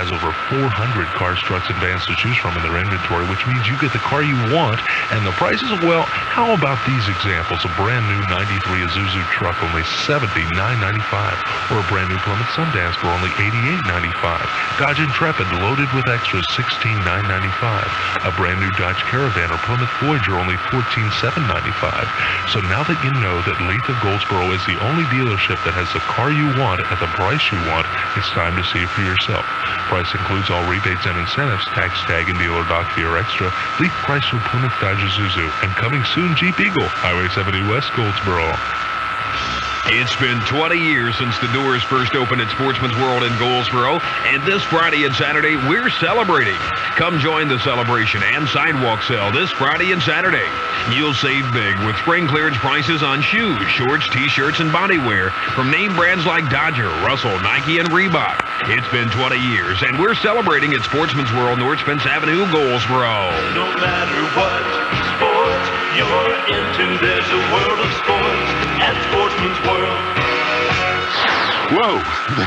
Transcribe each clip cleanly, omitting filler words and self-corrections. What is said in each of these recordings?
has over 400 cars, trucks, and vans to choose from in their inventory, which means you get the car you want, and the prices, well, how about these examples? A brand new 93 Isuzu truck, only $79.95, or a brand new Plymouth Sundance for only $88.95. Dodge Intrepid, loaded with extras, $16,995. A brand new Dodge Caravan or Plymouth Voyager, only $14,795. So now that you know that Leith of Goldsboro is the only dealership that has the car you want at the price you want, it's time to see it for yourself. Price includes all rebates and incentives, tax tag and dealer doc fee or extra. Leith, Chrysler, Plymouth, Dodge, Isuzu, and coming soon, Jeep Eagle, Highway 70 West, Goldsboro. It's been 20 years since the doors first opened at Sportsman's World in Goldsboro, and this Friday and Saturday, we're celebrating. Come join the celebration and sidewalk sale this Friday and Saturday. You'll save big with spring clearance prices on shoes, shorts, t-shirts, and bodywear from name brands like Dodger, Russell, Nike, and Reebok. It's been 20 years, and we're celebrating at Sportsman's World, North Spence Avenue, Goldsboro. No matter what sport you're into, there's a world of sports at Sportsman's World. Whoa,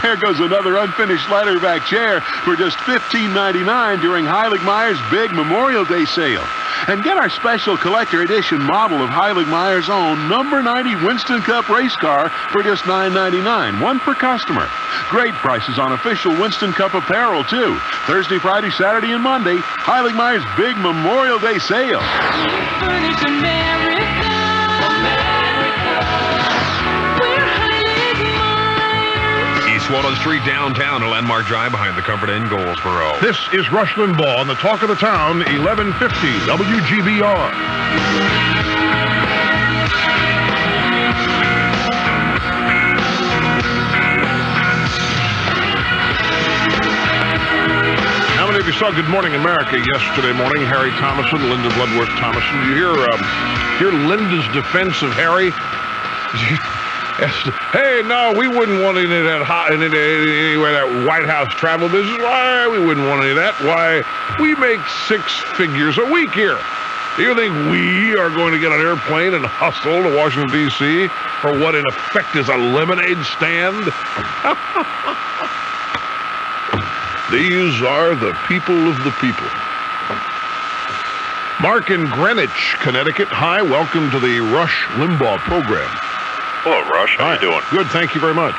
there goes another unfinished leatherback chair for just $15.99 during Heiligmeyer's big Memorial Day sale. And get our special collector edition model of Heiligmeyer's own number 90 Winston Cup race car for just $9.99, one per customer. Great prices on official Winston Cup apparel, too. Thursday, Friday, Saturday, and Monday, Heiligmeyer's big Memorial Day sale. Furnish America. East Walnut Street downtown, a landmark drive behind the Comfort Inn, Goldsboro. This is Rush Limbaugh on the Talk of the Town, 1150 WGBR. How many of you saw Good Morning America yesterday morning? Harry Thomason, Linda Bloodworth Thomason. You hear Linda's defense of Harry? Hey, no, we wouldn't want any of that anyway, that White House travel business. Why? We wouldn't want any of that. Why? We make 6 figures a week here. Do you think we are going to get an airplane and hustle to Washington, D.C. for what in effect is a lemonade stand? These are the people of the people. Mark in Greenwich, Connecticut. Hi, welcome to the Rush Limbaugh program. Hello, Rush. How you doing? Good, thank you very much.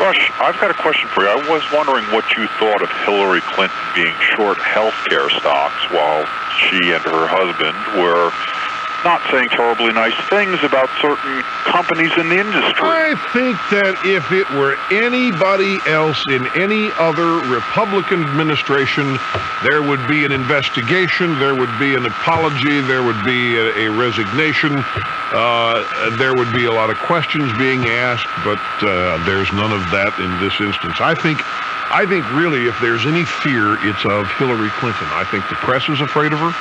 Rush, I've got a question for you. I was wondering what you thought of Hillary Clinton being short healthcare stocks while she and her husband were not saying terribly nice things about certain companies in the industry. I think that if it were anybody else in any other Republican administration, there would be an investigation, there would be an apology, there would be a resignation, there would be a lot of questions being asked, but there's none of that in this instance. I think really if there's any fear, it's of Hillary Clinton. I think the press is afraid of her.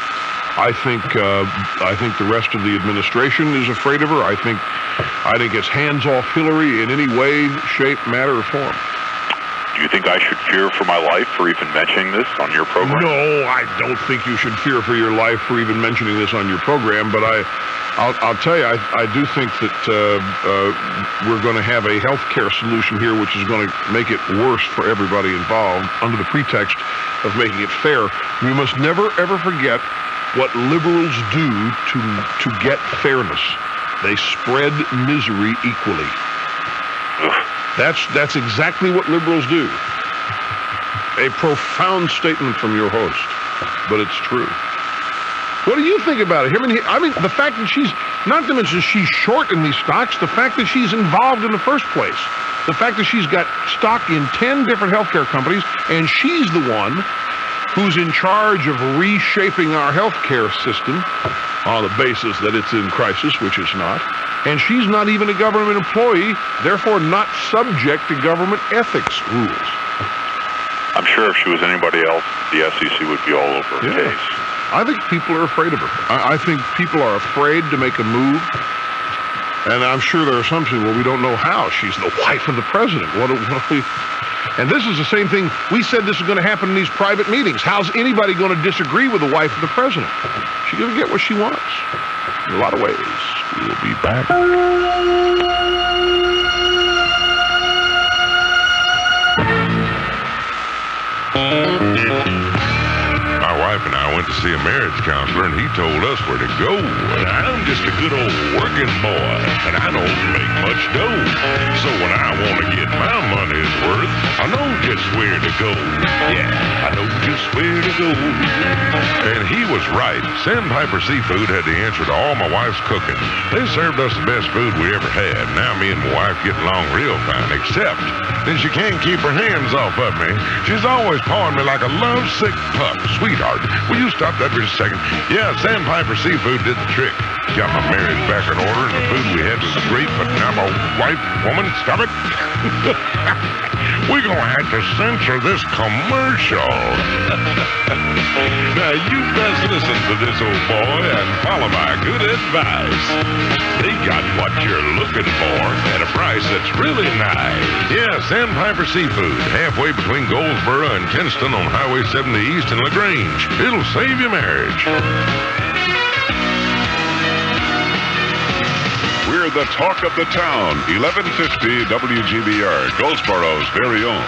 I think the rest of the administration is afraid of her. I think it's hands off Hillary in any way, shape, matter, or form. Do you think I should fear for my life for even mentioning this on your program? No, I don't think you should fear for your life for even mentioning this on your program. But I'll tell you, I do think that we're going to have a health care solution here, which is going to make it worse for everybody involved under the pretext of making it fair. We must never ever forget what liberals do to get fairness. They spread misery equally. That's exactly what liberals do. A profound statement from your host, but it's true. What do you think about it? I mean, the fact that she's, not to mention she's short in these stocks, the fact that she's involved in the first place, the fact that she's got stock in 10 different healthcare companies, and she's the one who's in charge of reshaping our healthcare system on the basis that it's in crisis, which it's not. And she's not even a government employee, therefore not subject to government ethics rules. I'm sure if she was anybody else, the SEC would be all over her case. I think people are afraid of her. I think people are afraid to make a move. And I'm sure there are some saying, well, we don't know how. She's the wife of the president. What we... And this is the same thing. We said this is going to happen in these private meetings. How's anybody going to disagree with the wife of the president? She's going to get what she wants in a lot of ways. We'll be back. My wife and I went to see a marriage counselor, and he told us where to go. I'm just a good old working boy, and I don't make much dough. So when I want to get my money's worth, I know just where to go. Yeah, I know just where to go. And he was right. Sandpiper Seafood had the answer to all my wife's cooking. They served us the best food we ever had. Now me and my wife get along real fine, except then she can't keep her hands off of me. She's always pawing me like a lovesick pup. Sweetheart, will you stop that for just a second? Yeah, Sandpiper Seafood did the trick. Got my marriage back in order, and the food we had was great, but now my wife, woman, stop it. We're going to have to censor this commercial. Now, you best listen to this old boy and follow my good advice. They got what you're looking for at a price that's really nice. Yeah, Sandpiper Seafood, halfway between Goldsboro and Kinston on Highway 70 East and LaGrange. It'll save your marriage. We're the talk of the town. 1150 WGBR, Goldsboro's very own.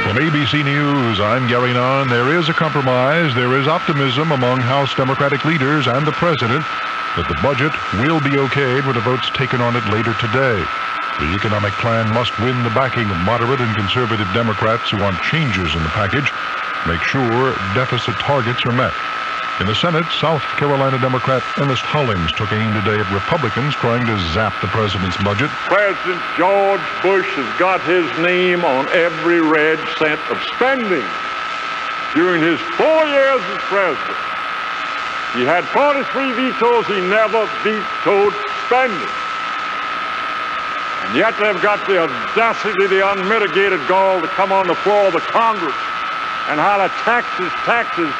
From ABC News, I'm Gary Nunn. There is a compromise. There is optimism among House Democratic leaders and the president that the budget will be okayed with the votes taken on it later today. The economic plan must win the backing of moderate and conservative Democrats who want changes in the package, make sure deficit targets are met. In the Senate, South Carolina Democrat Ernest Hollings took aim today at Republicans trying to zap the president's budget. President George Bush has got his name on every red cent of spending. During his 4 years as president, he had 43 vetoes. He never vetoed spending. And yet they've got the audacity, the unmitigated gall to come on the floor of the Congress and holler taxes, taxes.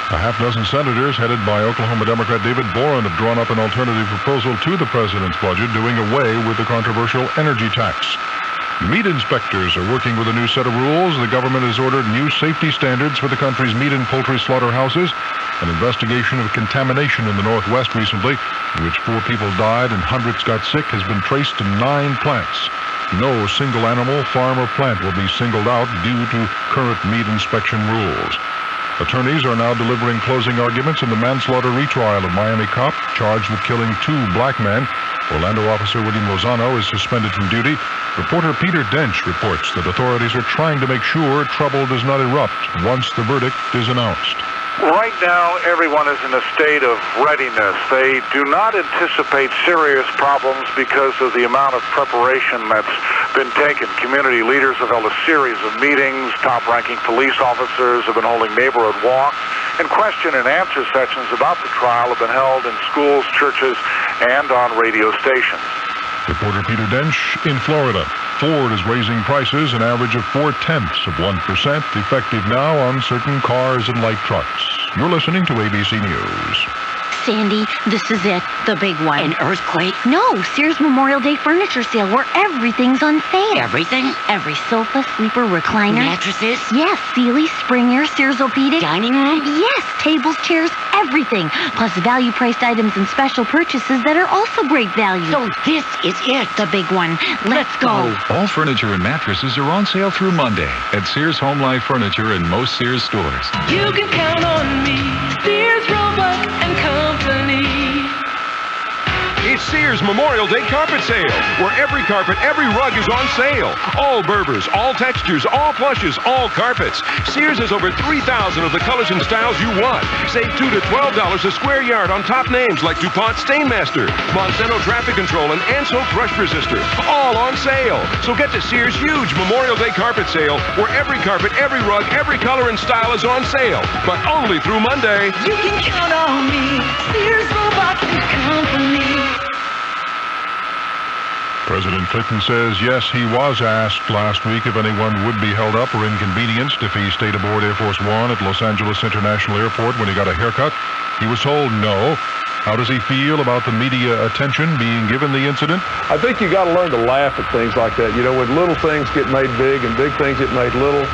A half dozen senators, headed by Oklahoma Democrat David Boren, have drawn up an alternative proposal to the president's budget, doing away with the controversial energy tax. Meat inspectors are working with a new set of rules. The government has ordered new safety standards for the country's meat and poultry slaughterhouses. An investigation of contamination in the Northwest recently, in which 4 people died and hundreds got sick, has been traced to 9 plants. No single animal, farm, or plant will be singled out due to current meat inspection rules. Attorneys are now delivering closing arguments in the manslaughter retrial of Miami cop charged with killing 2 black men. Orlando officer William Lozano is suspended from duty. Reporter Peter Dench reports that authorities are trying to make sure trouble does not erupt once the verdict is announced. Right now, everyone is in a state of readiness. They do not anticipate serious problems because of the amount of preparation that's been taken. Community leaders have held a series of meetings. Top-ranking police officers have been holding neighborhood walks. And question and answer sessions about the trial have been held in schools, churches, and on radio stations. Reporter Peter Dench in Florida. Ford is raising prices an average of 0.4%, effective now on certain cars and light trucks. You're listening to ABC News. Sandy, this is it, the big one. An earthquake? No, Sears Memorial Day furniture sale where everything's on sale. Everything? Every sofa, sleeper, recliner. Mattresses? Yes, Sealy, Springer, Sears-Orthopedic. Dining room? Yes, tables, chairs, everything. Plus value-priced items and special purchases that are also great value. So this is it. The big one. Let's go. All furniture and mattresses are on sale through Monday at Sears Home Life Furniture in most Sears stores. You can count on me, Sears Roebuck and Company. It's Sears Memorial Day Carpet Sale, where every carpet, every rug is on sale. All Berbers, all textures, all plushes, all carpets. Sears has over 3,000 of the colors and styles you want. Save $2 to $12 a square yard on top names like DuPont Stainmaster, Monsanto Traffic Control, and Anso Crush Resistor. All on sale. So get to Sears' huge Memorial Day Carpet Sale, where every carpet, every rug, every color and style is on sale. But only through Monday. You can count on me, Sears Roebuck and Company. President Clinton says, yes, he was asked last week if anyone would be held up or inconvenienced if he stayed aboard Air Force One at Los Angeles International Airport when he got a haircut. He was told no. How does he feel about the media attention being given the incident? I think you got to learn to laugh at things like that. You know, when little things get made big and big things get made little,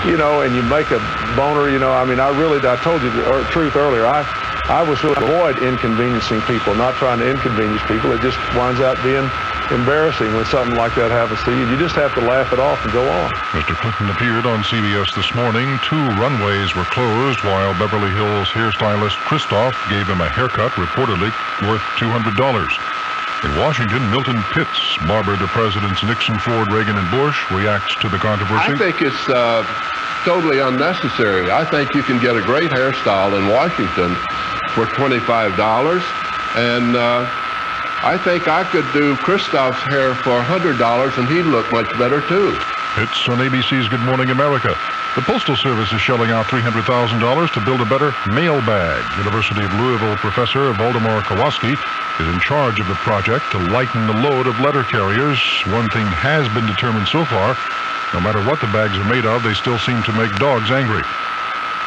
you know, and you make a boner, you know, I mean, I told you the truth earlier. I was really avoid inconveniencing people, not trying to inconvenience people. It just winds up being embarrassing when something like that happens to you. You just have to laugh it off and go on. Mr. Clinton appeared on CBS this morning. 2 runways were closed while Beverly Hills hairstylist Christoph gave him a haircut reportedly worth $200. In Washington, Milton Pitts, barber to Presidents Nixon, Ford, Reagan, and Bush, reacts to the controversy. I think it's totally unnecessary. I think you can get a great hairstyle in Washington for $25, and I think I could do Christoph's hair for $100, and he'd look much better, too. It's on ABC's Good Morning America. The Postal Service is shelling out $300,000 to build a better mail bag. University of Louisville professor Valdemar Kowalski is in charge of the project to lighten the load of letter carriers. One thing has been determined so far: no matter what the bags are made of, they still seem to make dogs angry.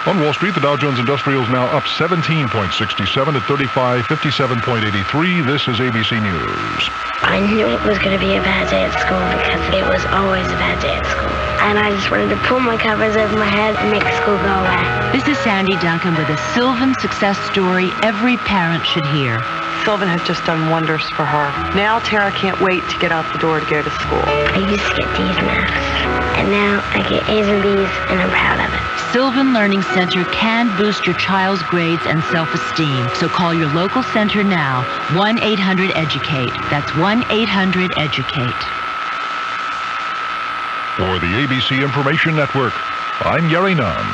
On Wall Street, the Dow Jones Industrial is now up 17.67 at 3557.83. This is ABC News. I knew it was going to be a bad day at school because it was always a bad day at school. And I just wanted to pull my covers over my head and make school go away. This is Sandy Duncan with a Sylvan success story every parent should hear. Sylvan has just done wonders for her. Now Tara can't wait to get out the door to go to school. I used to get D's and F's, and now I get A's and B's, and I'm proud of it. Sylvan Learning Center can boost your child's grades and self-esteem. So call your local center now, 1-800-EDUCATE. That's 1-800-EDUCATE. For the ABC Information Network, I'm Gary Nunn.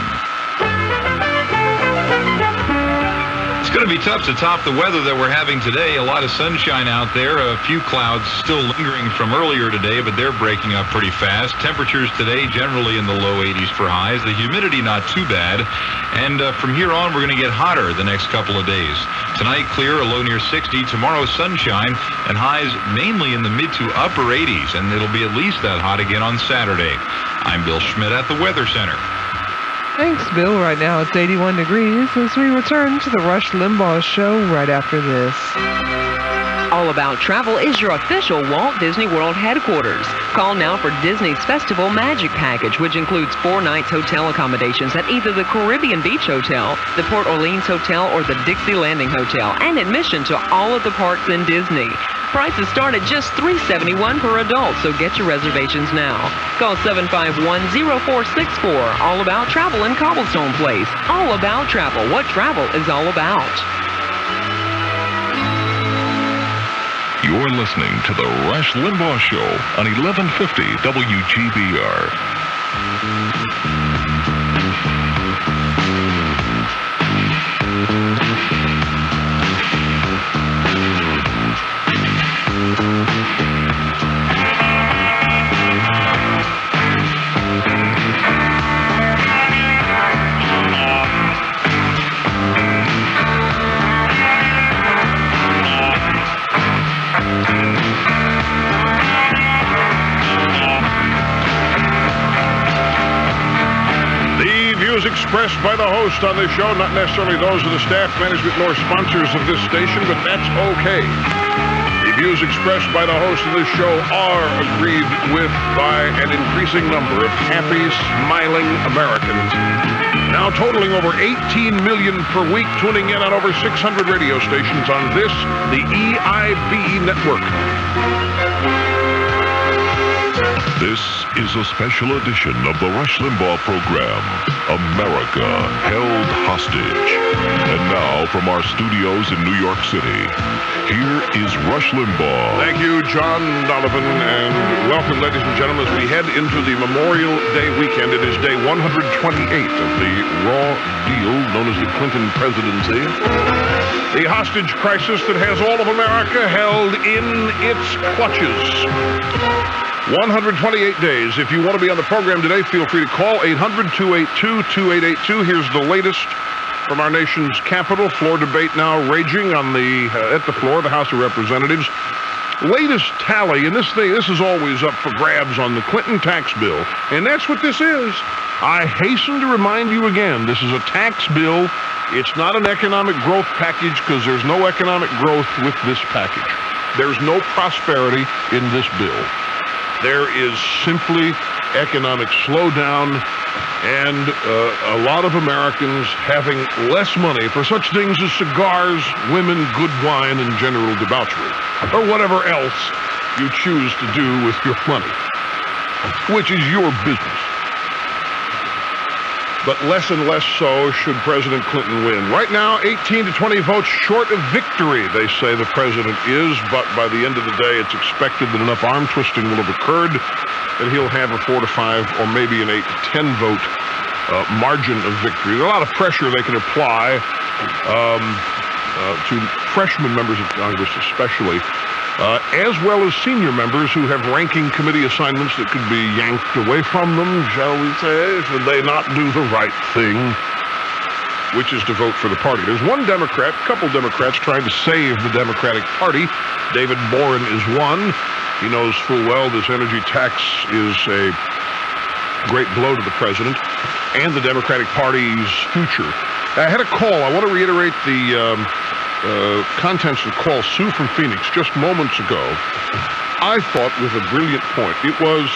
It's going to be tough to top the weather that we're having today. A lot of sunshine out there. A few clouds still lingering from earlier today, but they're breaking up pretty fast. Temperatures today generally in the low 80s for highs. The humidity not too bad. And from here on, we're going to get hotter the next couple of days. Tonight, clear, a low near 60. Tomorrow, sunshine, and highs mainly in the mid to upper 80s. And it'll be at least that hot again on Saturday. I'm Bill Schmidt at the Weather Center. Thanks, Bill. Right now it's 81 degrees as we return to the Rush Limbaugh Show right after this. All About Travel is your official Walt Disney World headquarters. Call now for Disney's Festival Magic Package, which includes 4 nights hotel accommodations at either the Caribbean Beach Hotel, the Port Orleans Hotel, or the Dixie Landing Hotel, and admission to all of the parks in Disney. Prices start at just $371 per adult, so get your reservations now. Call 751-0464. All About Travel in Cobblestone Place. All About Travel, what travel is all about. You're listening to the Rush Limbaugh Show on 1150 WGBR. Expressed by the host on this show, not necessarily those of the staff, management, nor sponsors of this station, but that's okay. The views expressed by the host of this show are agreed with by an increasing number of happy, smiling Americans, now totaling over 18 million per week, tuning in on over 600 radio stations on this, the EIB Network. This is a special edition of the Rush Limbaugh program, America Held Hostage. And now, from our studios in New York City, here is Rush Limbaugh. Thank you, John Donovan, and welcome, ladies and gentlemen, as we head into the Memorial Day weekend. It is day 128 of the raw deal known as the Clinton presidency. The hostage crisis that has all of America held in its clutches. 128 days. If you want to be on the program today, feel free to call 800-282-2882. Here's the latest from our nation's capital. Floor debate now raging on at the floor, the House of Representatives. Latest tally, and this is always up for grabs on the Clinton tax bill, and that's what this is. I hasten to remind you again, this is a tax bill. It's not an economic growth package because there's no economic growth with this package. There's no prosperity in this bill. There is simply economic slowdown and a lot of Americans having less money for such things as cigars, women, good wine, and general debauchery, or whatever else you choose to do with your money, which is your business. But less and less so should President Clinton win. Right now, 18 to 20 votes short of victory, they say the president is, but by the end of the day, it's expected that enough arm twisting will have occurred that he'll have a 4 to 5 or maybe an 8 to 10 vote margin of victory. There's a lot of pressure they can apply to freshman members of Congress especially, as well as senior members who have ranking committee assignments that could be yanked away from them, shall we say, should they not do the right thing, which is to vote for the party. There's one Democrat, a couple Democrats trying to save the Democratic Party. David Boren is one. He knows full well this energy tax is a great blow to the president and the Democratic Party's future. I had a call. I want to reiterate the contents of the call. Sue from Phoenix, just moments ago, I thought with a brilliant point. It was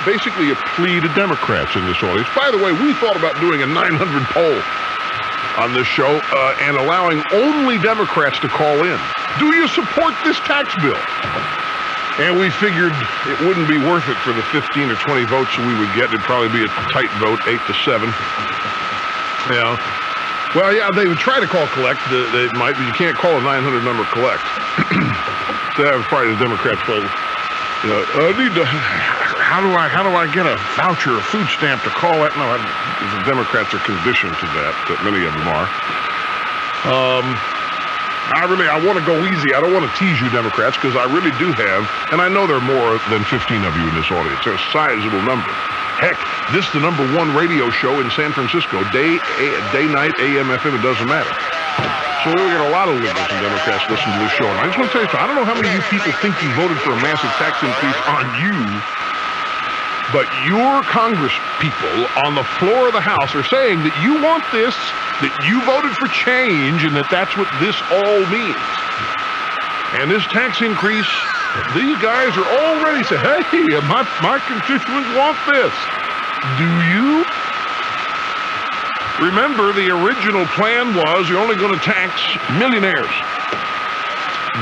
basically a plea to Democrats in this audience. By the way, we thought about doing a 900 poll on this show and allowing only Democrats to call in. Do you support this tax bill? And we figured it wouldn't be worth it for the 15 or 20 votes we would get. It'd probably be a tight vote, 8 to 7. Yeah. Well, yeah, they would try to call collect. They might, but you can't call a 900 number collect. Probably the Democrats probably, I need to. How do I get a voucher, a food stamp to call that? No, the Democrats are conditioned to that. Many of them are. I want to go easy. I don't want to tease you, Democrats, because I really do have, and I know there are more than 15 of you in this audience. They're a sizable number. Heck, this is the #1 radio show in San Francisco. Day, night, AM, FM, it doesn't matter. So we get a lot of liberals and Democrats listening to this show. And I just want to tell you something. I don't know how many of you people think you voted for a massive tax increase on you, but your Congress people on the floor of the House are saying that you want this, that you voted for change, and that's what this all means. And this tax increase, these guys are already saying, hey, my constituents want this. Do you? Remember, the original plan was you're only going to tax millionaires.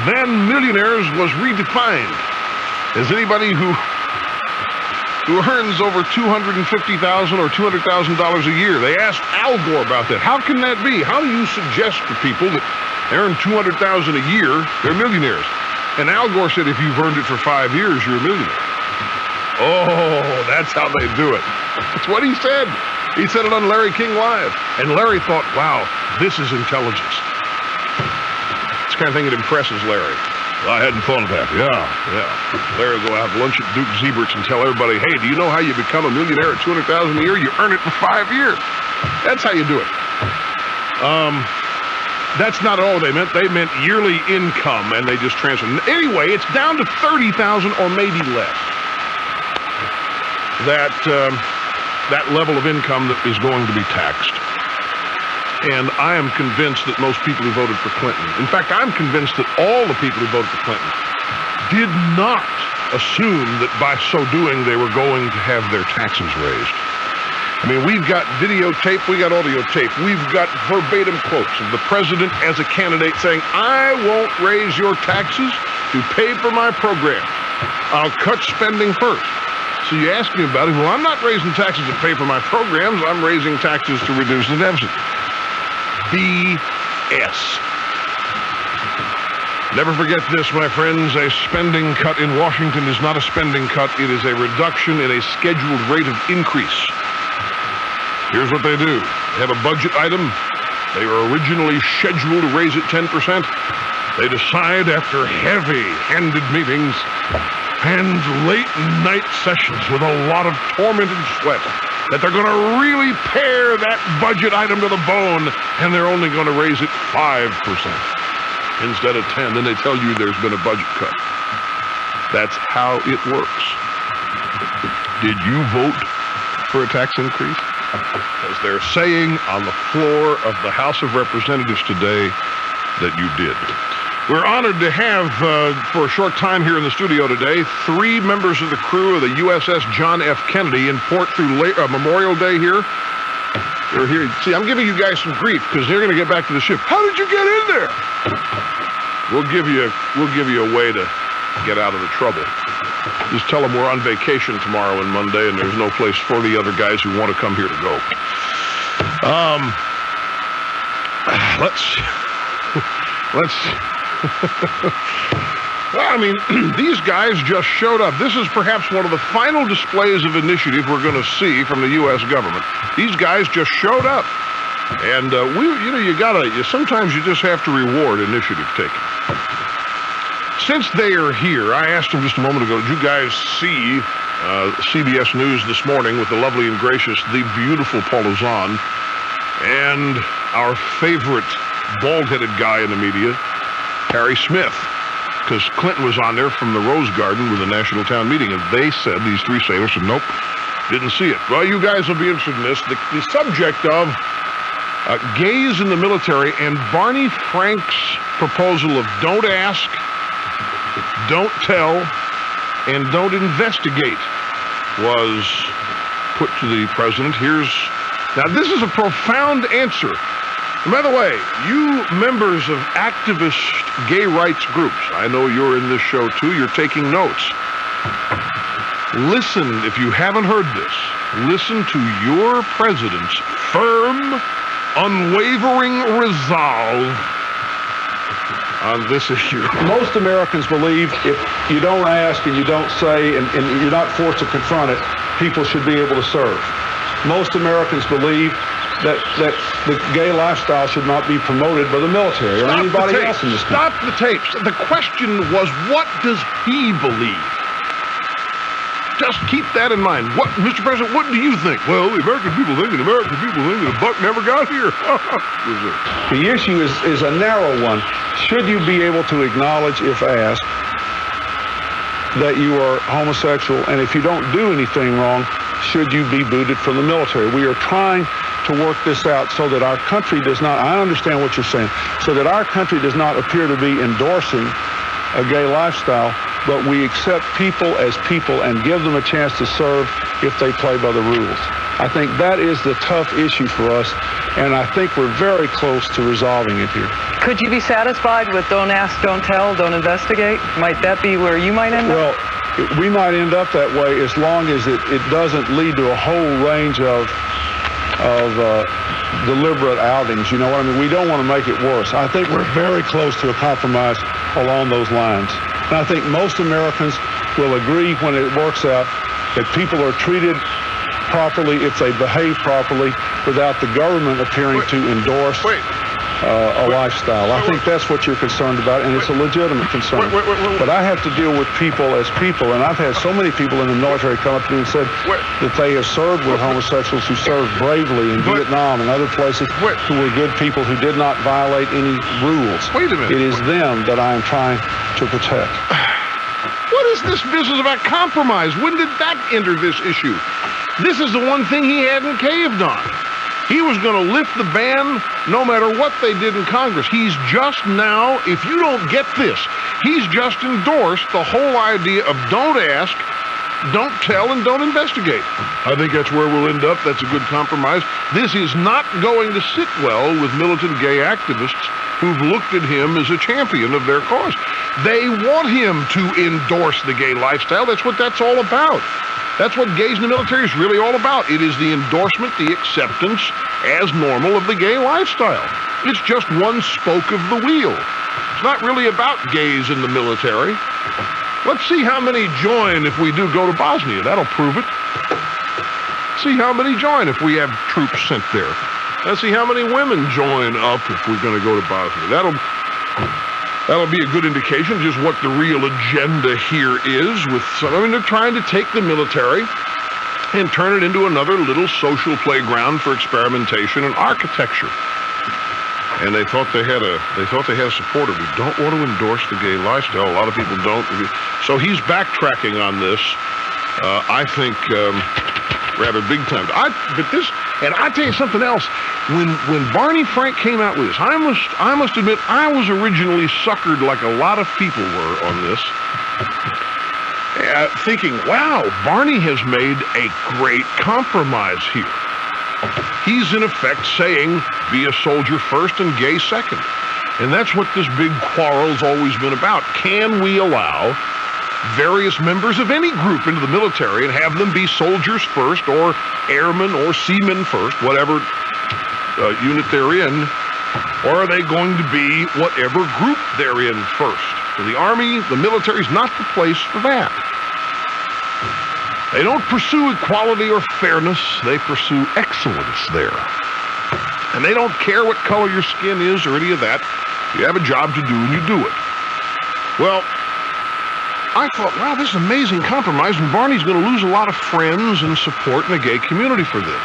Then millionaires was redefined as anybody who earns over $250,000 or $200,000 a year. They asked Al Gore about that. How can that be? How do you suggest to people that earn $200,000 a year, they're millionaires? And Al Gore said, if you've earned it for 5 years, you're a millionaire. Oh, that's how they do it. That's what he said. He said it on Larry King Live. And Larry thought, wow, this is intelligence. It's the kind of thing that impresses Larry. I hadn't thought of that. Yeah. Larry will go have lunch at Duke Zebert's and tell everybody, hey, do you know how you become a millionaire at $200,000 a year? You earn it for 5 years. That's how you do it. That's not all they meant. They meant yearly income, and they just transfer. Anyway, it's down to $30,000 or maybe less. That level of income that is going to be taxed. And I am convinced that most people who voted for Clinton, in fact, I'm convinced that all the people who voted for Clinton did not assume that by so doing they were going to have their taxes raised. I mean, we've got videotape, we got audio tape, we've got verbatim quotes of the president as a candidate saying, I won't raise your taxes to pay for my program. I'll cut spending first. So you ask me about it, well, I'm not raising taxes to pay for my programs, I'm raising taxes to reduce the deficit. BS. Never forget this, my friends, a spending cut in Washington is not a spending cut, it is a reduction in a scheduled rate of increase. Here's what they do. They have a budget item. They were originally scheduled to raise it 10%. They decide after heavy-handed meetings and late-night sessions with a lot of tormented sweat that they're going to really pare that budget item to the bone, and they're only going to raise it 5% instead of 10. Then they tell you there's been a budget cut. That's how it works. Did you vote for a tax increase? As they're saying on the floor of the House of Representatives today that you did. We're honored to have, for a short time here in the studio today, 3 members of the crew of the USS John F. Kennedy in port through Memorial Day here. They're here. See, I'm giving you guys some grief because they're going to get back to the ship. How did you get in there? We'll give you a way to get out of the trouble. Just tell them we're on vacation tomorrow and Monday, and there's no place for the other guys who want to come here to go. I mean, these guys just showed up. This is perhaps one of the final displays of initiative we're going to see from the U.S. government. These guys just showed up. And sometimes you just have to reward initiative taking. Since they are here, I asked them just a moment ago, did you guys see CBS News this morning with the lovely and gracious, the beautiful Paul Ozan and our favorite bald-headed guy in the media, Harry Smith? Because Clinton was on there from the Rose Garden with the National Town Meeting, and they said, these three sailors said, nope, didn't see it. Well, you guys will be interested in this. The subject of gays in the military and Barney Frank's proposal of don't ask, don't tell, and don't investigate was put to the president. Now this is a profound answer. And by the way, you members of activist gay rights groups, I know you're in this show too, you're taking notes. Listen, if you haven't heard this, listen to your president's firm, unwavering resolve on this issue. Most Americans believe if you don't ask and you don't say and you're not forced to confront it, people should be able to serve. Most Americans believe that the gay lifestyle should not be promoted by the military or anybody else in this country. Stop the tapes. The question was, what does he believe? Just keep that in mind. What, Mr. President, what do you think? Well, the American people think that the buck never got here. The issue is a narrow one. Should you be able to acknowledge, if asked, that you are homosexual, and if you don't do anything wrong, should you be booted from the military? We are trying to work this out so that our country does not, I understand what you're saying, so that our country does not appear to be endorsing a gay lifestyle, but we accept people as people and give them a chance to serve if they play by the rules. I think that is the tough issue for us, and I think we're very close to resolving it here. Could you be satisfied with don't ask, don't tell, don't investigate? Might that be where you might end up? Well, we might end up that way as long as it doesn't lead to a whole range of deliberate outings. You know what I mean? We don't want to make it worse. I think we're very close to a compromise along those lines. And I think most Americans will agree when it works out that people are treated properly if they behave properly without the government appearing to endorse a lifestyle. I think that's what you're concerned about, and it's a legitimate concern. But I have to deal with people as people, and I've had so many people in the military come up to me and said that they have served with homosexuals who served bravely in Vietnam and other places who were good people who did not violate any rules. Wait a minute. It is them that I am trying to protect. What is this business about compromise? When did that enter this issue? This is the one thing he hadn't caved on. He was going to lift the ban no matter what they did in Congress. He's just now, if you don't get this, he's just endorsed the whole idea of don't ask, don't tell, and don't investigate. I think that's where we'll end up. That's a good compromise. This is not going to sit well with militant gay activists who've looked at him as a champion of their cause. They want him to endorse the gay lifestyle. That's what that's all about. That's what gays in the military is really all about. It is the endorsement, the acceptance as normal of the gay lifestyle. It's just one spoke of the wheel. It's not really about gays in the military. Let's see how many join if we do go to Bosnia. That'll prove it. See how many join if we have troops sent there. Let's see how many women join up if we're going to go to Bosnia. That'll be a good indication of just what the real agenda here is. They're trying to take the military and turn it into another little social playground for experimentation and architecture. And they thought they had a supporter. We don't want to endorse the gay lifestyle. A lot of people don't. So he's backtracking on this. I think rather big time. And I tell you something else. When Barney Frank came out with this, I must admit I was originally suckered like a lot of people were on this, thinking, wow, Barney has made a great compromise here. He's in effect saying, be a soldier first and gay second. And that's what this big quarrel's always been about. Can we allow various members of any group into the military and have them be soldiers first or airmen or seamen first, whatever unit they're in? Or are they going to be whatever group they're in first? So the Army, the military is not the place for that. They don't pursue equality or fairness. They pursue excellence there. And they don't care what color your skin is or any of that. You have a job to do and you do it. Well, I thought, wow, this is an amazing compromise, and Barney's going to lose a lot of friends and support in the gay community for this.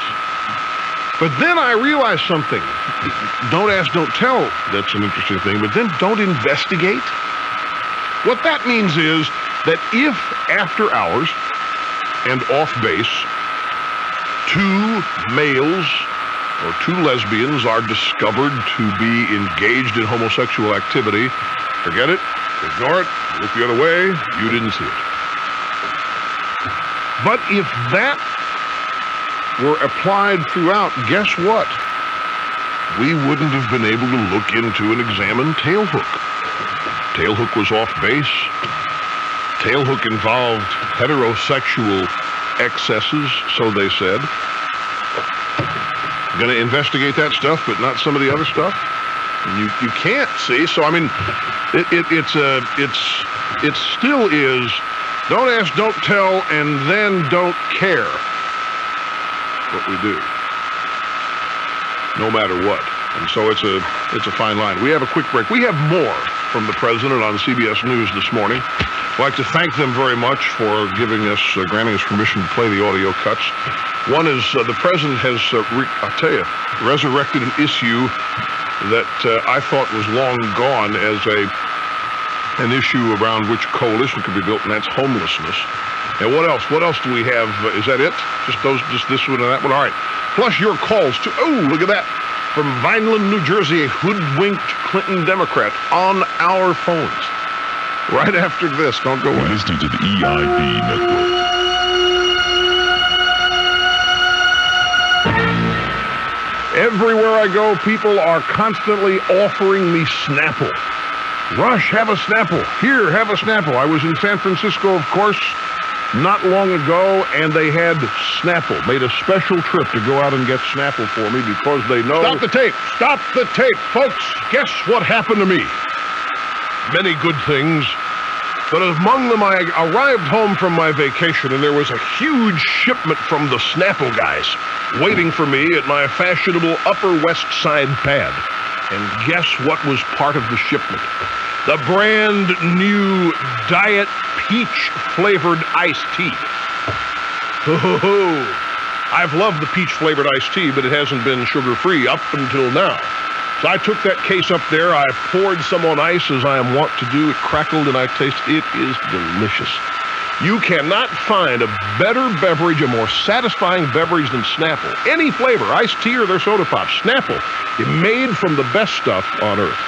But then I realized something. Don't ask, don't tell. That's an interesting thing. But then don't investigate. What that means is that if after hours and off base, two males or two lesbians are discovered to be engaged in homosexual activity, forget it, ignore it, look the other way, you didn't see it. But if that were applied throughout, guess what? We wouldn't have been able to look into and examine Tailhook. Tailhook was off base. Tailhook involved heterosexual excesses, so they said. Going to investigate that stuff, but not some of the other stuff. And you can't see. So I mean, it still is. Don't ask, don't tell, and then don't care. What we do, no matter what. And so it's a fine line. We have a quick break. We have more from the president on CBS News this morning. I'd like to thank them very much for giving us, granting us permission to play the audio cuts. One is the president has, I'll tell you, resurrected an issue that I thought was long gone as an issue around which coalition could be built, and that's homelessness. And what else? What else do we have? Is that it? Just this one and that one? All right. Plus your calls to, oh, look at that. From Vineland, New Jersey, a hoodwinked Clinton Democrat on our phones. Right after this. Don't go away. Listening to the EIB Network. Everywhere I go, people are constantly offering me Snapple. Rush, have a Snapple. Here, have a Snapple. I was in San Francisco, of course, not long ago, and they had Snapple. Made a special trip to go out and get Snapple for me because they know... Stop the tape! Stop the tape! Folks, guess what happened to me? Many good things, but among them I arrived home from my vacation and there was a huge shipment from the Snapple guys waiting for me at my fashionable Upper West Side pad. And guess what was part of the shipment? The brand new Diet Peach flavored iced tea. I've loved the peach flavored iced tea, but it hasn't been sugar-free up until now. So I took that case up there, I poured some on ice as I am wont to do. It crackled and I tasted it. It is delicious. You cannot find a better beverage, a more satisfying beverage than Snapple. Any flavor, iced tea or their soda pop. Snapple, made from the best stuff on earth.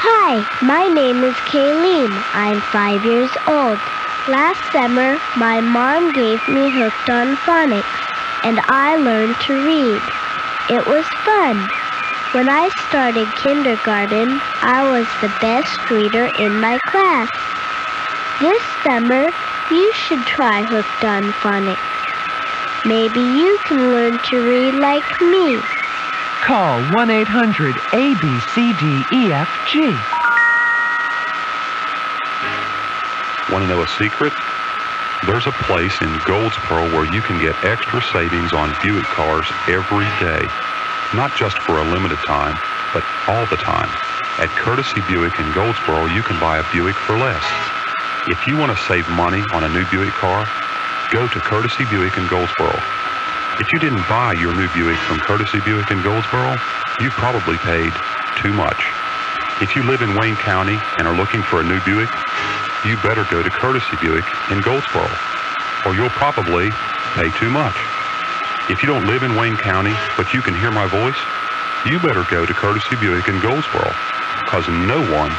Hi, my name is Kayleen. I'm 5 years old. Last summer, my mom gave me Hooked on Phonics, and I learned to read. It was fun. When I started kindergarten, I was the best reader in my class. This summer, you should try Hooked on Phonics. Maybe you can learn to read like me. Call 1-800-ABCDEFG. Want to know a secret? There's a place in Goldsboro where you can get extra savings on Buick cars every day. Not just for a limited time, but all the time. At Courtesy Buick in Goldsboro, you can buy a Buick for less. If you want to save money on a new Buick car, go to Courtesy Buick in Goldsboro. If you didn't buy your new Buick from Courtesy Buick in Goldsboro, you probably paid too much. If you live in Wayne County and are looking for a new Buick, you better go to Courtesy Buick in Goldsboro, or you'll probably pay too much. If you don't live in Wayne County, but you can hear my voice, you better go to Courtesy Buick in Goldsboro, because no one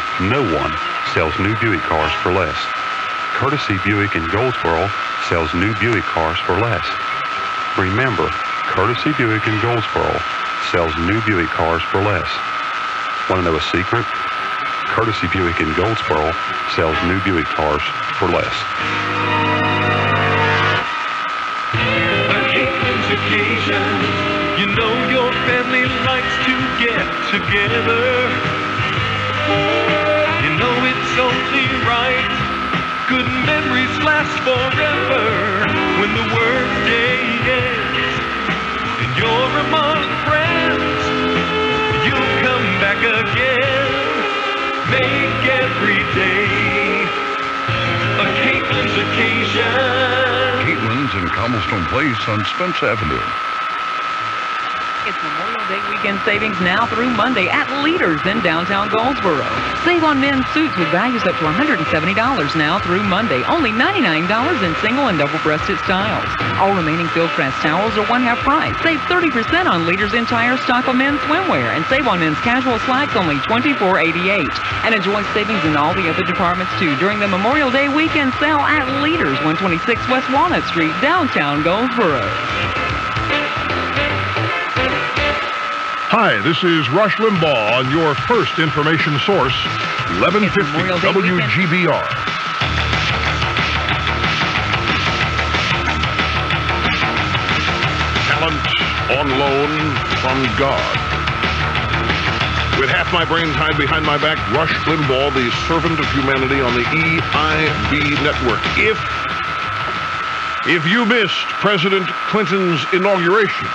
sells new Buick cars for less. Courtesy Buick in Goldsboro sells new Buick cars for less. Remember, Courtesy Buick in Goldsboro sells new Buick cars for less. Want to know a secret? Courtesy Buick in Goldsboro sells new Buick cars for less. Occasions, you know your family likes to get together. You know it's only right. Good memories last forever. When the workday ends and you're among friends, you'll come back again. Make every day a Caitlin's occasion. Caitlin's in Cobblestone Place on Spence Avenue. It's Memorial Day weekend savings now through Monday at Leaders in downtown Goldsboro. Save on men's suits with values up to $170 now through Monday. Only $99 in single and double-breasted styles. All remaining Fieldcrest towels are one-half price. Save 30% on Leaders' entire stock of men's swimwear. And save on men's casual slacks only $24.88. And enjoy savings in all the other departments, too, during the Memorial Day weekend sale at Leaders, 126 West Walnut Street, downtown Goldsboro. Hi, this is Rush Limbaugh on your first information source, 1150 WGBR. Talent on loan from God. With half my brain tied behind my back, Rush Limbaugh, the servant of humanity on the EIB Network. If you missed President Clinton's inauguration,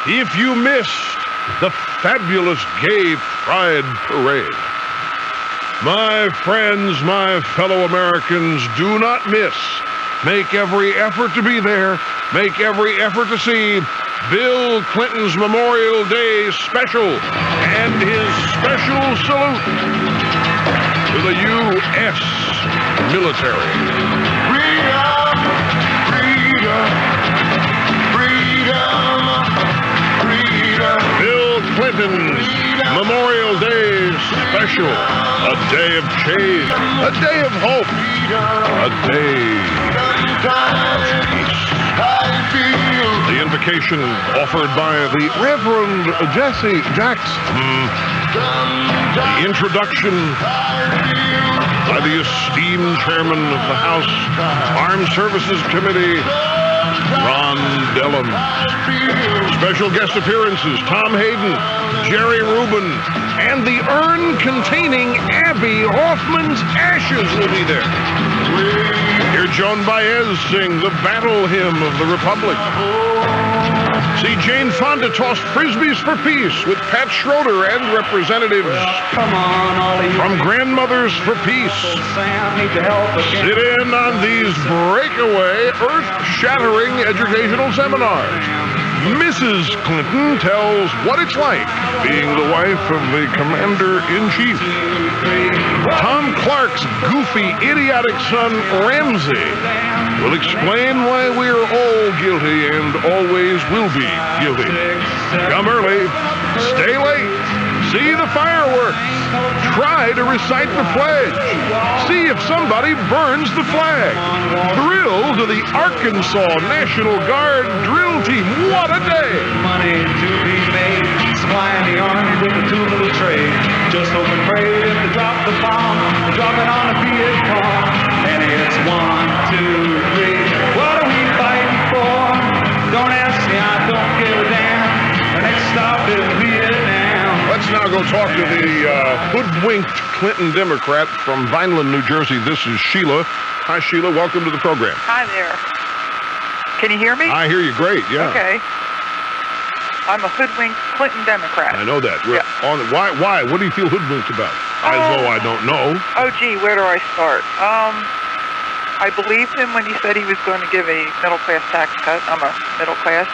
if you missed the fabulous Gay Pride Parade, my friends, my fellow Americans, do not miss. Make every effort to be there. Make every effort to see Bill Clinton's Memorial Day special and his special salute to the U.S. military. Freedom, freedom, freedom, freedom. Bill Clinton's Memorial Day special. A day of change. A day of hope. A day of peace. The invocation offered by the Reverend Jesse Jackson. The introduction by the esteemed chairman of the House Armed Services Committee, Ron Dellum. Special guest appearances, Tom Hayden, Jerry Rubin, and the urn containing Abby Hoffman's ashes will be there. Hear Joan Baez sing the battle hymn of the Republic. See Jane Fonda toss frisbees for peace with Pat Schroeder and representatives from Grandmothers for Peace. Sit in on these breakaway, earth-shattering educational seminars. Mrs. Clinton tells what it's like being the wife of the Commander-in-Chief. Tom Clark's goofy, idiotic son, Ramsey, will explain why we're all guilty and always will be guilty. Come early, stay late, see the fireworks, try to recite the pledge, see if somebody burns the flag, thrill to the Arkansas National Guard drill team. What a day! Money to be made, supplying the army with a two-little trade. Just hope and pray if they drop the bomb, they drop it on a Viet Cong. And it's 1, 2, 3. What are we fighting for? Don't ask me, I don't give a damn. The next stop is Vietnam. Let's now go talk to the hoodwinked Clinton Democrat from Vineland, New Jersey. This is Sheila. Hi, Sheila. Welcome to the program. Hi there. Can you hear me? I hear you great, yeah. Okay. I'm a hoodwinked Clinton Democrat. I know that. We're on. Why? What do you feel hoodwinked about? As though I don't know. Oh, gee, where do I start? I believed him when he said he was going to give a middle-class tax cut. I'm a middle-class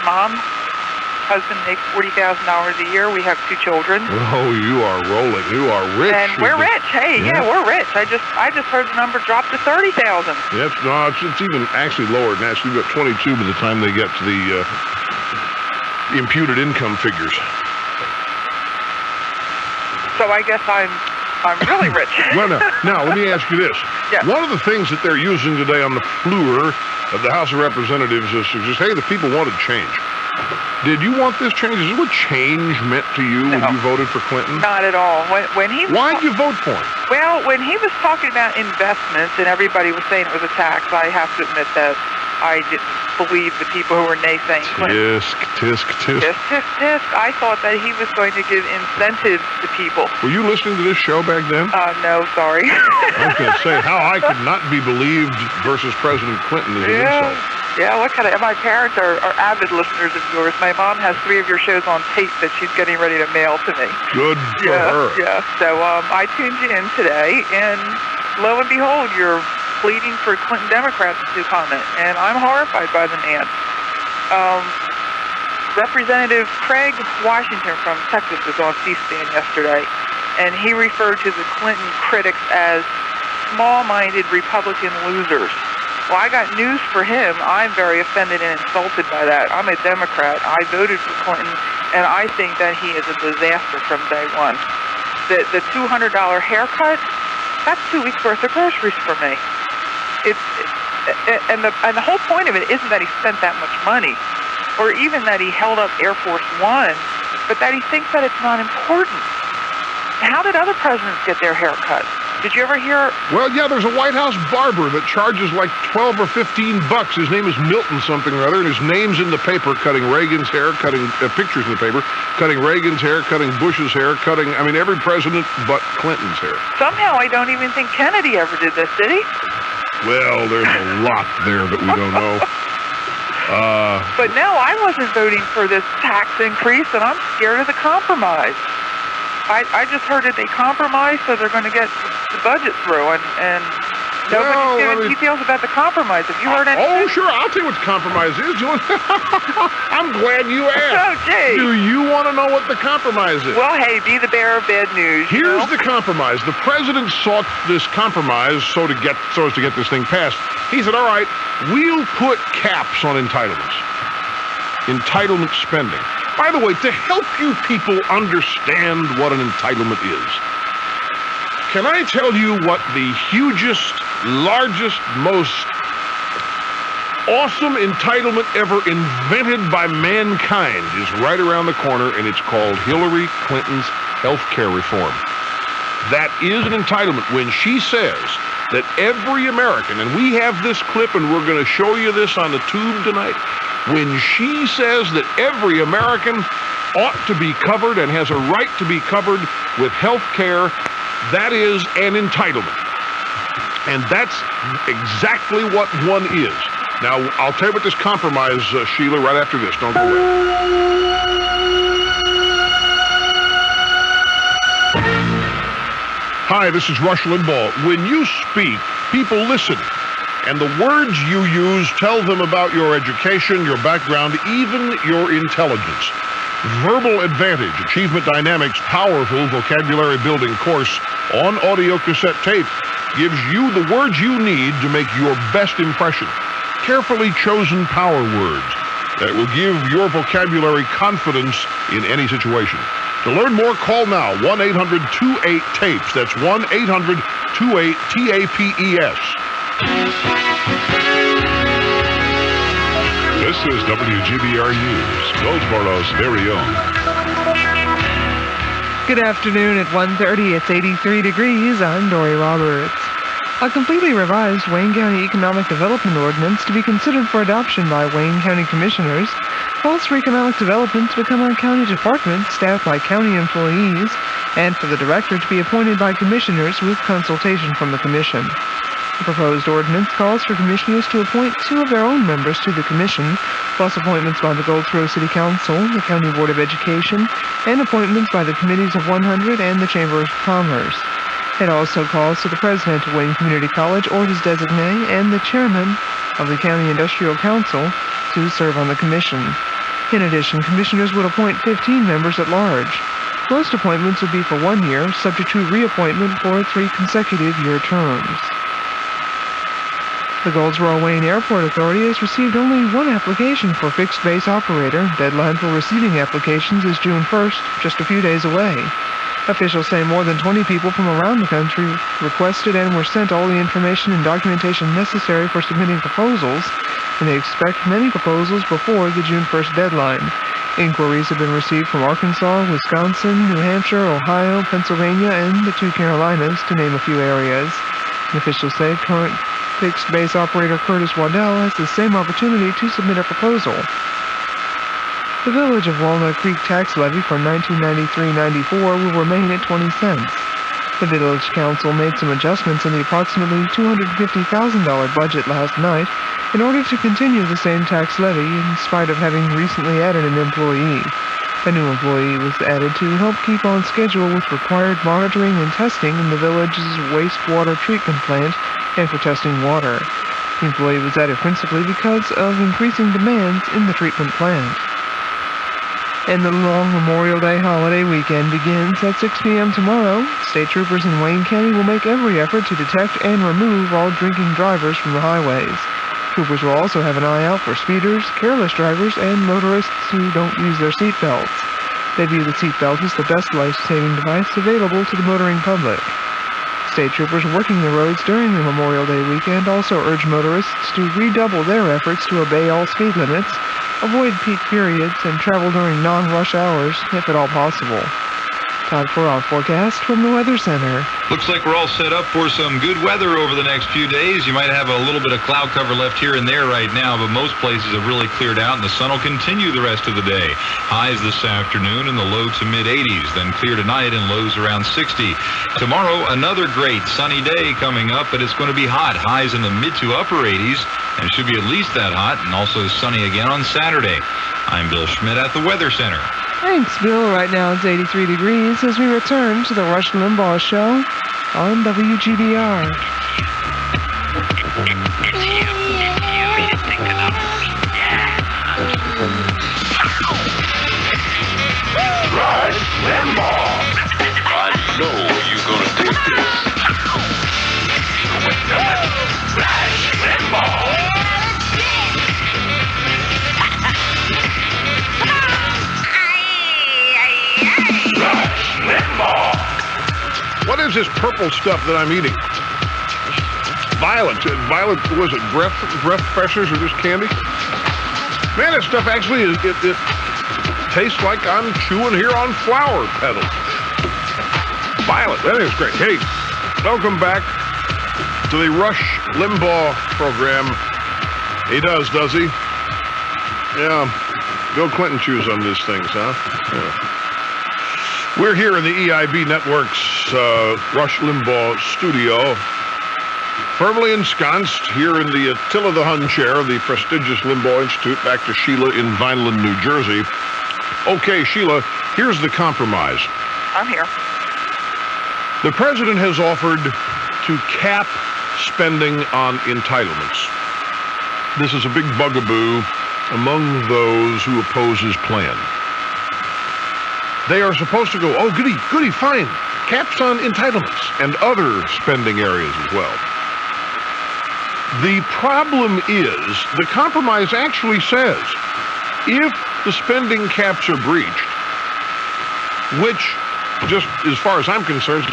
mom. Husband makes $40,000 a year. We have 2 children. Oh, you are rolling. You are rich. And we're rich. Hey, yeah, we're rich. I just heard the number drop to 30,000. Yes, no, it's even actually lower than that. We've got 22 by the time they get to the imputed income figures. So I guess I'm really rich. Well, now let me ask you this. Yeah. One of the things that they're using today on the floor of the House of Representatives is to just, hey, the people wanted change. Did you want this change? Is this what change meant to you when you voted for Clinton? Not at all. When he was Why'd you vote for him? Well, when he was talking about investments and everybody was saying it was a tax, I have to admit that I didn't believe the people who were naysaying Clinton. Tisk. Tisk. I thought that he was going to give incentives to people. Were you listening to this show back then? No, sorry. I was going to say, how I could not be believed versus President Clinton is an insult. Yeah, what kind of... My parents are avid listeners of yours. My mom has 3 of your shows on tape that she's getting ready to mail to me. Good for her. Yeah, so I tuned you in today, and lo and behold, you're pleading for Clinton Democrats to comment, and I'm horrified by the man. Representative Craig Washington from Texas was on C-SPAN yesterday, and he referred to the Clinton critics as small-minded Republican losers. Well, I got news for him. I'm very offended and insulted by that. I'm a Democrat. I voted for Clinton, and I think that he is a disaster from day one. The $200 haircut, that's 2 weeks' worth of groceries for me. And the whole point of it isn't that he spent that much money, or even that he held up Air Force One, but that he thinks that it's not important. How did other presidents get their hair cut? Did you ever hear? Well, yeah, there's a White House barber that charges like $12 or $15. His name is Milton something or other, and his name's in the paper, cutting Reagan's hair, cutting pictures in the paper, cutting Reagan's hair, cutting Bush's hair, every president but Clinton's hair. Somehow I don't even think Kennedy ever did this, did he? Well, there's a lot there that we don't know. But no, I wasn't voting for this tax increase, and I'm scared of the compromise. I just heard that they compromised, so they're going to get the budget through, and nobody's giving details about the compromise. Have you heard anything? Oh, sure. I'll tell you what the compromise is. I'm glad you asked. Oh, gee. Do you want to know what the compromise is? Well, hey, be the bearer of bad news. Here's the compromise. The president sought this compromise so as to get this thing passed. He said, all right, we'll put caps on entitlements. Entitlement spending. By the way, to help you people understand what an entitlement is, can I tell you what the hugest, largest, most awesome entitlement ever invented by mankind is right around the corner, and it's called Hillary Clinton's health care reform. That is an entitlement when she says that every American, and we have this clip and we're going to show you this on the tube tonight, when she says that every American ought to be covered and has a right to be covered with health care, that is an entitlement. And that's exactly what one is. Now, I'll tell you what this compromise, Sheila, right after this. Don't go away. Hi, this is Rush Limbaugh. When you speak, people listen. And the words you use tell them about your education, your background, even your intelligence. Verbal Advantage, Achievement Dynamics' powerful vocabulary building course on audio cassette tape gives you the words you need to make your best impression. Carefully chosen power words that will give your vocabulary confidence in any situation. To learn more, call now, 1-800-28-TAPES. That's 1-800-28-TAPES. This is WGBR News, Goldsboro's very own. Good afternoon. At 1:30, it's 83 degrees. I'm Dory Roberts. A completely revised Wayne County Economic Development Ordinance to be considered for adoption by Wayne County Commissioners calls for economic development to become a county department staffed by county employees and for the director to be appointed by commissioners with consultation from the commission. The proposed ordinance calls for commissioners to appoint 2 of their own members to the commission, plus appointments by the Goldsboro City Council, the County Board of Education, and appointments by the Committees of 100 and the Chamber of Commerce. It also calls for the president of Wayne Community College or his designee and the chairman of the County Industrial Council to serve on the commission. In addition, commissioners would appoint 15 members at large. Most appointments would be for 1 year, subject to reappointment for 3 consecutive year terms. The Goldsboro-Wayne Airport Authority has received only 1 application for fixed base operator. Deadline for receiving applications is June 1st, just a few days away. Officials say more than 20 people from around the country requested and were sent all the information and documentation necessary for submitting proposals. and they expect many proposals before the June 1st deadline. Inquiries have been received from Arkansas, Wisconsin, New Hampshire, Ohio, Pennsylvania, and the 2 Carolinas, to name a few areas. And officials say current fixed-base operator Curtis Waddell has the same opportunity to submit a proposal. The Village of Walnut Creek tax levy for 1993-94 will remain at 20 cents. The Village Council made some adjustments in the approximately $250,000 budget last night in order to continue the same tax levy in spite of having recently added an employee. A new employee was added to help keep on schedule with required monitoring and testing in the village's wastewater treatment plant and for testing water. The employee was added principally because of increasing demands in the treatment plant. And the long Memorial Day holiday weekend begins at 6 p.m. tomorrow. State troopers in Wayne County will make every effort to detect and remove all drinking drivers from the highways. Troopers will also have an eye out for speeders, careless drivers, and motorists who don't use their seatbelts. They view the seatbelt as the best life-saving device available to the motoring public. State troopers working the roads during the Memorial Day weekend also urge motorists to redouble their efforts to obey all speed limits, avoid peak periods, and travel during non-rush hours if at all possible. Time for our forecast from the Weather Center. Looks like we're all set up for some good weather over the next few days. You might have a little bit of cloud cover left here and there right now, but most places have really cleared out, and the sun will continue the rest of the day. Highs this afternoon in the low to mid-80s, then clear tonight and lows around 60. Tomorrow, another great sunny day coming up, but it's going to be hot. Highs in the mid to upper 80s, and it should be at least that hot, and also sunny again on Saturday. I'm Bill Schmidt at the Weather Center. Thanks, Bill. Right now it's 83 degrees as we return to the Rush Limbaugh Show on WGBR. Rush Limbaugh. I know you're gonna dig this. Rush Limbaugh. What is this purple stuff that I'm eating? Violet, was it breath freshers or just candy? Man, this stuff actually it tastes like I'm chewing here on flower petals. Violet, that is great. Hey, welcome back to the Rush Limbaugh program. He does he? Yeah, Bill Clinton chews on these things, huh? Yeah. We're here in the EIB Network's Rush Limbaugh studio, firmly ensconced here in the Attila the Hun chair of the prestigious Limbaugh Institute. Back to Sheila in Vineland, New Jersey. Okay, Sheila, here's the compromise. I'm here. The president has offered to cap spending on entitlements. This is a big bugaboo among those who oppose his plan. They are supposed to go, oh, goody, fine. Caps on entitlements and other spending areas as well. The problem is the compromise actually says if the spending caps are breached, which, just as far as I'm concerned,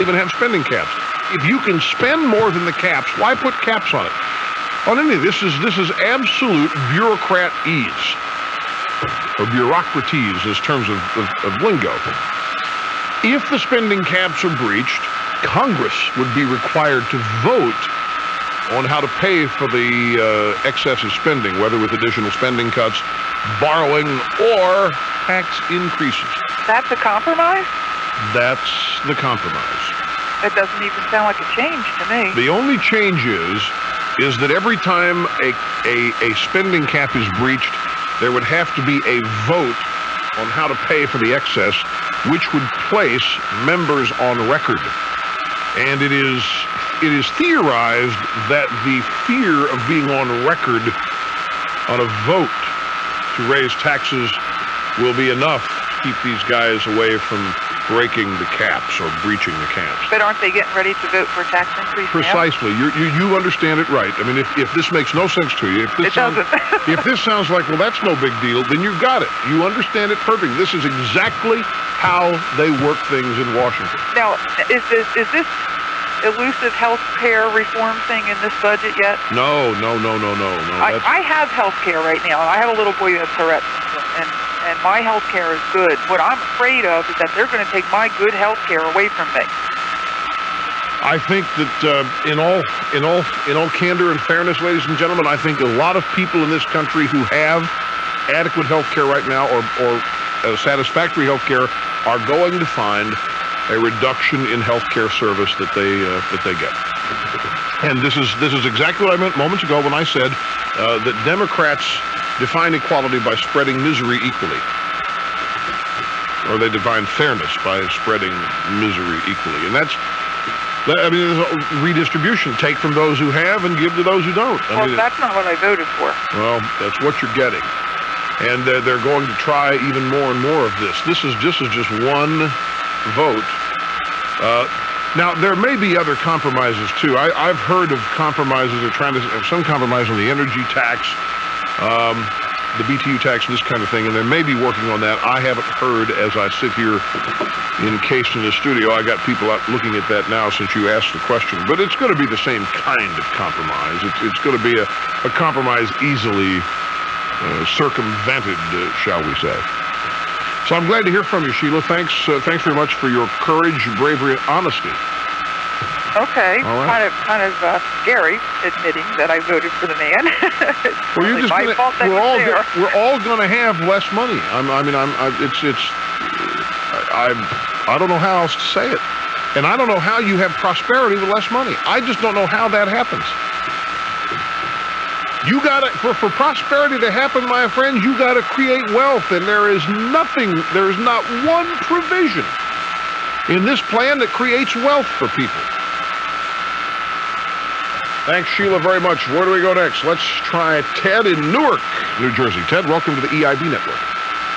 even have spending caps. If you can spend more than the caps, why put caps on it? On any of this is absolute bureaucrat ease. Or bureaucraties as terms of lingo. If the spending caps are breached, Congress would be required to vote on how to pay for the excessive spending, whether with additional spending cuts, borrowing, or tax increases. That's a compromise? That's the compromise. It doesn't even sound like a change to me. The only change is that every time a spending cap is breached, there would have to be a vote on how to pay for the excess, which would place members on record. And it is theorized that the fear of being on record on a vote to raise taxes will be enough to keep these guys away from breaking the caps or breaching the caps. But aren't they getting ready to vote for a tax increase? Precisely. You understand it right. I mean, if this makes no sense to you, if this sounds like, well, that's no big deal, then you've got it. You understand it perfectly. This is exactly how they work things in Washington. Now, is this elusive health care reform thing in this budget yet? No. I have health care right now. I have a little boy who has Tourette's syndrome, and my health care is good. What I'm afraid of is that they're going to take my good health care away from me. I think that in all candor and fairness, ladies and gentlemen, I think a lot of people in this country who have adequate health care right now or satisfactory health care are going to find a reduction in health care service that they get. And this is exactly what I meant moments ago when I said that Democrats define equality by spreading misery equally. Or they define fairness by spreading misery equally. And there's a redistribution. Take from those who have and give to those who don't. That's not what I voted for. Well, that's what you're getting. And they're going to try even more and more of this. This is just one vote. Now, there may be other compromises, too. I've heard of compromises. They're trying to have some compromise on the energy tax, the BTU tax, and this kind of thing, and they may be working on that. I haven't heard as I sit here encased in the studio. I got people out looking at that now since you asked the question. But it's going to be the same kind of compromise. It's going to be a compromise easily circumvented, shall we say. So I'm glad to hear from you, Sheila. Thanks very much for your courage, bravery, and honesty. Okay. All right. Kind of scary admitting that I voted for the man. Well, you're just my fault that we're all going to have less money. I don't know how else to say it, and I don't know how you have prosperity with less money. I just don't know how that happens. You got to, for prosperity to happen, my friends, you got to create wealth, and there is not one provision in this plan that creates wealth for people. Thanks, Sheila, very much. Where do we go next? Let's try Ted in Newark, New Jersey. Ted, welcome to the EIB Network.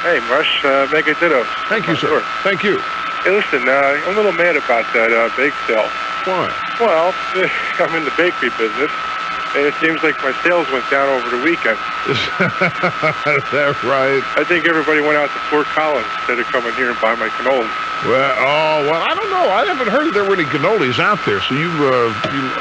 Hey, Rush, mega ditto. Thank you, sir. Thank you. Hey, listen, I'm a little mad about that bake sale. Why? Well, I'm in the bakery business, and it seems like my sales went down over the weekend. Is that right? I think everybody went out to Fort Collins instead of coming here and buy my cannoli. Well, I don't know. I haven't heard there were any cannolis out there, so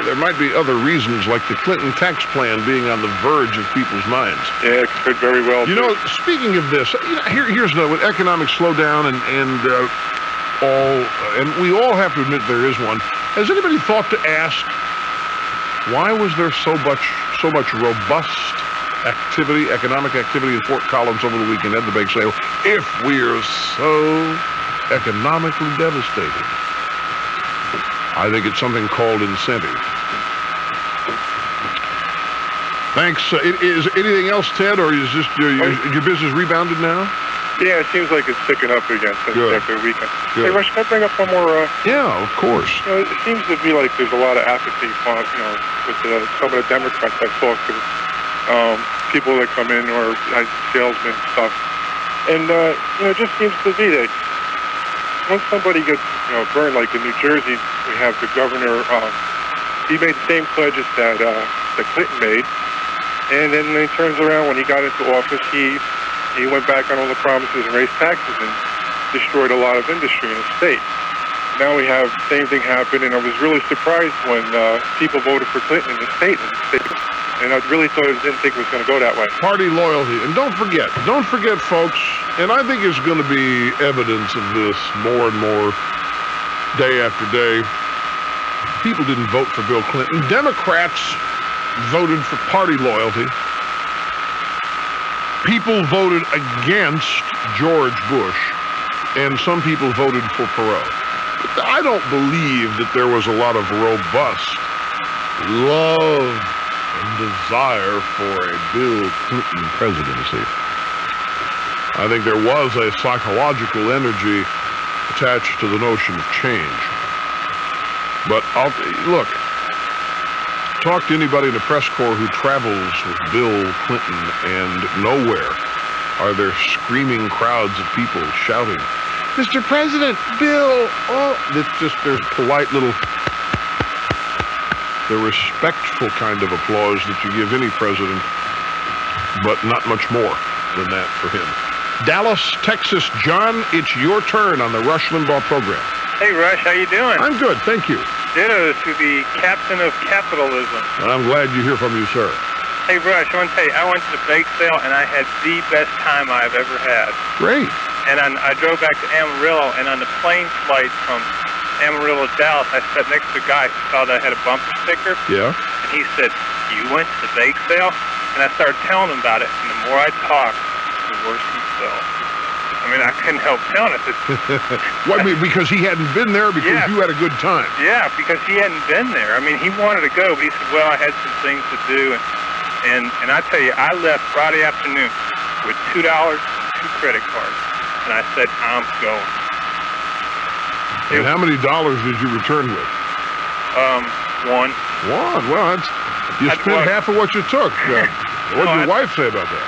there might be other reasons, like the Clinton tax plan being on the verge of people's minds. Yeah, it could very well be. Speaking of this, here's with economic slowdown and we all have to admit there is one. Has anybody thought to ask, why was there so much robust activity, economic activity in Fort Collins over the weekend at the bake sale, if we're so economically devastated? I think it's something called incentive. Thanks. Is anything else, Ted, or is just your business rebounded now? Yeah, it seems like it's picking up again since after the weekend. Good. Hey, Rush, can I bring up one more? Yeah, of course. It seems to be like there's a lot of apathy, with some of the Democrats I've talked to, people that come in or salesmen and stuff, and it just seems to be that once somebody gets burned, like in New Jersey, we have the governor. He made the same pledges that Clinton made, and then he turns around when he got into office, he went back on all the promises and raised taxes and destroyed a lot of industry in the state. Now we have the same thing happen, and I was really surprised when people voted for Clinton in the state. And I really didn't think it was going to go that way. Party loyalty. And don't forget, folks, and I think it's going to be evidence of this more and more day after day. People didn't vote for Bill Clinton. Democrats voted for party loyalty. People voted against George Bush, and some people voted for Perot. But I don't believe that there was a lot of robust love and desire for a Bill Clinton presidency. I think there was a psychological energy attached to the notion of change. But look, talk to anybody in the press corps who travels with Bill Clinton, and nowhere are there screaming crowds of people shouting, "Mr. President, Bill!" Oh, there's polite little, the respectful kind of applause that you give any president, but not much more than that for him. Dallas, Texas, John, it's your turn on the Rush Limbaugh program. Hey, Rush, how you doing? I'm good, thank you. Ditto to the captain of capitalism. And I'm glad you're here from you, sir. Hey, Rush, I want to tell you, I went to the bake sale, and I had the best time I've ever had. Great. And I drove back to Amarillo, and on the plane flight from Amarillo to Dallas, I sat next to a guy who saw that I had a bumper sticker. Yeah. And he said, you went to the bake sale? And I started telling him about it, and the more I talked, the worse he felt. I mean, I couldn't help telling it. What, I mean, because he hadn't been there, because you had a good time? Yeah, because he hadn't been there. I mean, he wanted to go, but he said, well, I had some things to do. And I tell you, I left Friday afternoon with $2, 2 credit cards. And I said, I'm going. And how many dollars did you return with? One. Well, you spent half of what you took. What did your wife say about that?